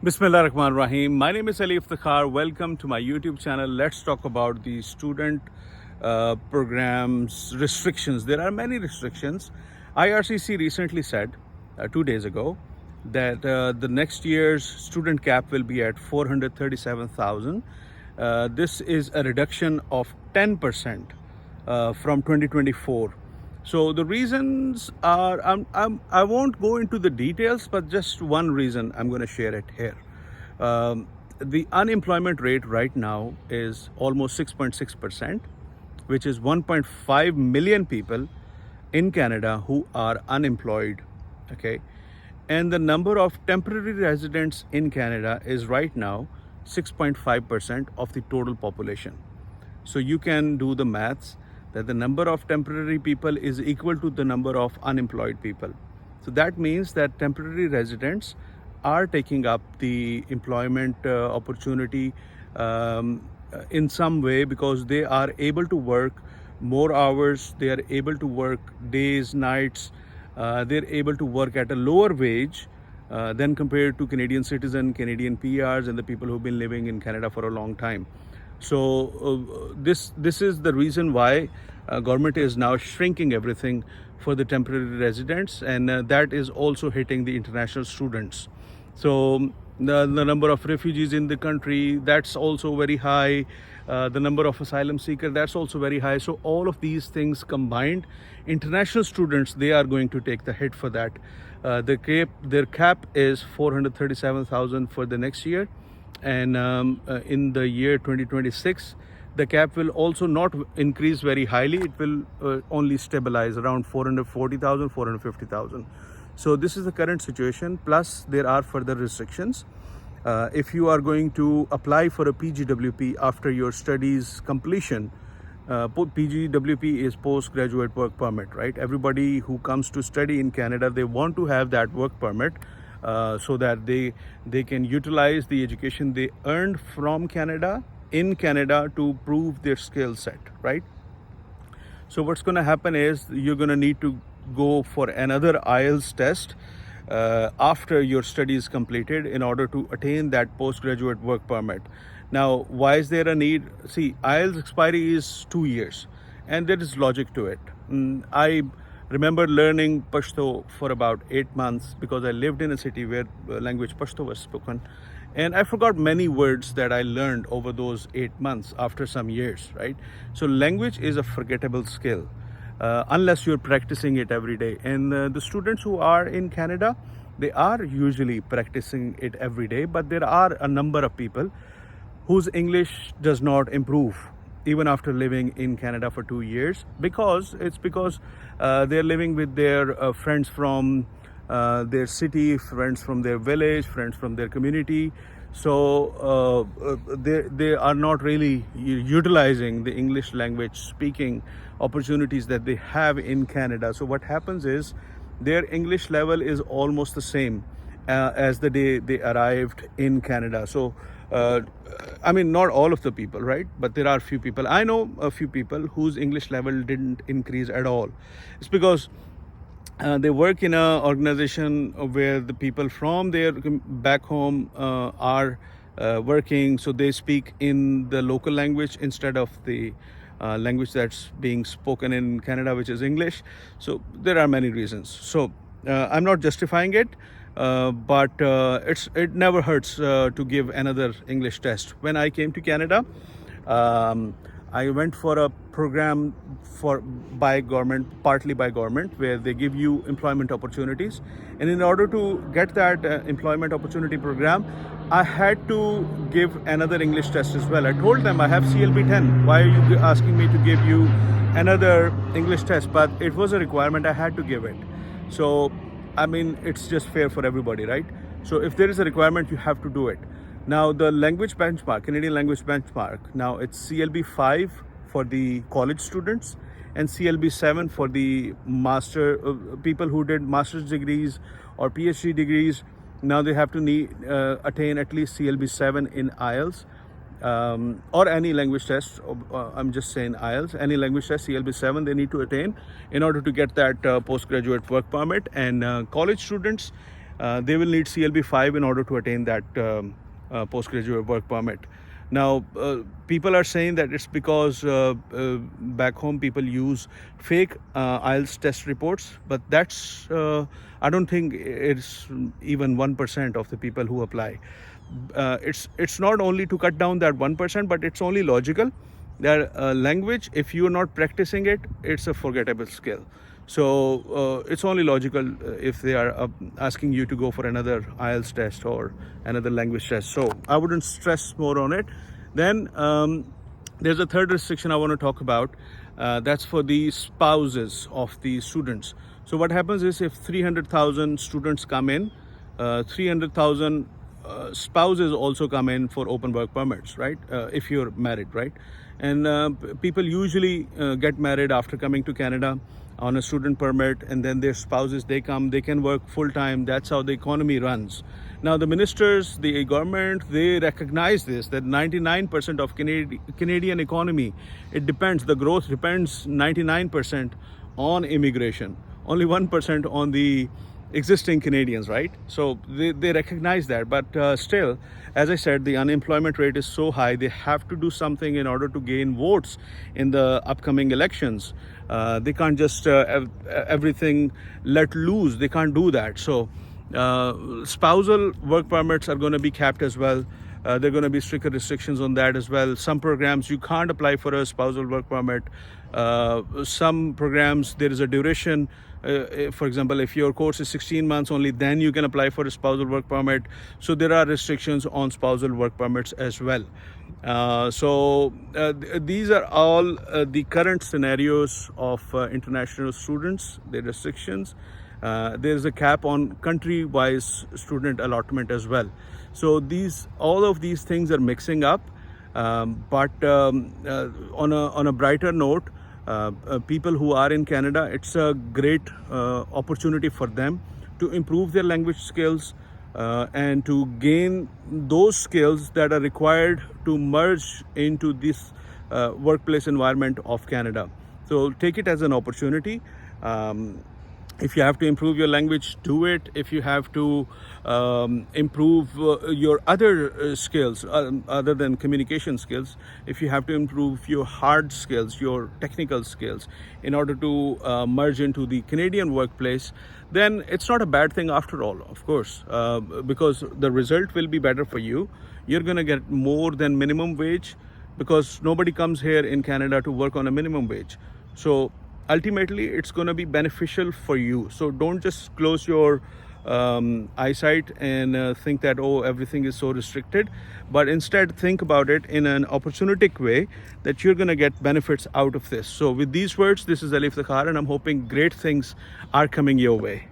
Bismillah Rahman Rahim. My name is Ali Iftikhar. Welcome to my YouTube channel. Let's talk about the student programs restrictions. There are many restrictions. IRCC recently said 2 days ago that the next year's student cap will be at 437,000. This is a reduction of 10% from 2024. So the reasons are, I won't go into the details, but just one reason I'm going to share it here. The unemployment rate right now is almost 6.6%, which is 1.5 million people in Canada who are unemployed. Okay. And the number of temporary residents in Canada is right now 6.5% of the total population. So you can do the maths that the number of temporary people is equal to the number of unemployed people. So that means that temporary residents are taking up the employment opportunity in some way, because they are able to work more hours, they are able to work days, nights, they're able to work at a lower wage than compared to Canadian citizens, Canadian PRs, and the people who've been living in Canada for a long time. So this is the reason why government is now shrinking everything for the temporary residents, and that is also hitting the international students. So the number of refugees in the country, that's also very high. The number of asylum seekers, that's also very high. So all of these things combined, international students, they are going to take the hit for that. Their cap is 437,000 for the next year. And in the year 2026, the cap will also not increase very highly. It will only stabilize around 440,000, 450,000. So this is the current situation. Plus, there are further restrictions. If you are going to apply for a PGWP after your studies completion, PGWP is postgraduate work permit, right? Everybody who comes to study in Canada, they want to have that work permit. So that they can utilize the education they earned from Canada in Canada to prove their skill set, right? So what's going to happen is you're going to need to go for another IELTS test after your study is completed in order to attain that postgraduate work permit. Now, why is there a need? See, IELTS expiry is 2 years, and there is logic to it. I remember learning Pashto for about 8 months because I lived in a city where language Pashto was spoken. And I forgot many words that I learned over those 8 months after some years, right? So language is a forgettable skill unless you're practicing it every day. And the students who are in Canada, they are usually practicing it every day, but there are a number of people whose English does not improve even after living in Canada for 2 years, because they're living with their friends from their city, friends from their village, friends from their community. So they are not really utilizing the English language speaking opportunities that they have in Canada. So what happens is their English level is almost the same as the day they arrived in Canada. So I mean, not all of the people, right? But there are a few people. I know a few people whose English level didn't increase at all. It's because they work in an organization where the people from their back home are working, so they speak in the local language instead of the language that's being spoken in Canada, which is English. So there are many reasons. So I'm not justifying it. But it never hurts to give another English test. When I came to Canada, I went for a program by government, partly by government, where they give you employment opportunities. And in order to get that employment opportunity program, I had to give another English test as well. I told them I have CLB 10. Why are you asking me to give you another English test? But it was a requirement. I had to give it. So I mean, it's just fair for everybody, right? So if there is a requirement, you have to do it. Now, the language benchmark, Canadian language benchmark, now it's CLB 5 for the college students and CLB 7 for the master people who did master's degrees or PhD degrees. Now they have to attain at least CLB 7 in IELTS. Or any language test, I'm just saying IELTS, any language test, CLB 7, they need to attain in order to get that postgraduate work permit. And college students, they will need CLB 5 in order to attain that postgraduate work permit. Now, people are saying that it's because back home people use fake IELTS test reports, but that's, I don't think it's even 1% of the people who apply. It's not only to cut down that 1%, but it's only logical that language, if you're not practicing it, it's a forgettable skill. So it's only logical if they are asking you to go for another IELTS test or another language test. So I wouldn't stress more on it. Then there's a third restriction I want to talk about. That's for the spouses of the students. So what happens is if 300,000 students come in, 300,000 spouses also come in for open work permits, right? If you're married, right? And people usually get married after coming to Canada on a student permit, and then their spouses, they come, they can work full time. That's how the economy runs. Now the ministers, the government, they recognize this, that 99% of Canadian economy, it depends, the growth depends 99% on immigration, only 1% on the existing Canadians, right? So they recognize that, but still, as I said, the unemployment rate is so high, they have to do something in order to gain votes in the upcoming elections. They can't just everything let loose, they can't do that. So spousal work permits are going to be capped as well. There are going to be stricter restrictions on that as well. Some programs you can't apply for a spousal work permit. Some programs there is a duration. For example, if your course is 16 months only, then you can apply for a spousal work permit. So there are restrictions on spousal work permits as well. These are all the current scenarios of international students, the restrictions. There is a cap on country-wise student allotment as well. So all of these things are mixing up. But on a brighter note, people who are in Canada, it's a great opportunity for them to improve their language skills and to gain those skills that are required to merge into this workplace environment of Canada. So take it as an opportunity. If you have to improve your language, do it. If you have to improve your other skills other than communication skills, if you have to improve your hard skills, your technical skills in order to merge into the Canadian workplace, then it's not a bad thing after all, of course, because the result will be better for you. You're going to get more than minimum wage because nobody comes here in Canada to work on a minimum wage. So ultimately, it's going to be beneficial for you. So don't just close your eyesight and think that, oh, everything is so restricted. But instead, think about it in an opportunistic way that you're going to get benefits out of this. So with these words, this is Ali Iftikhar, and I'm hoping great things are coming your way.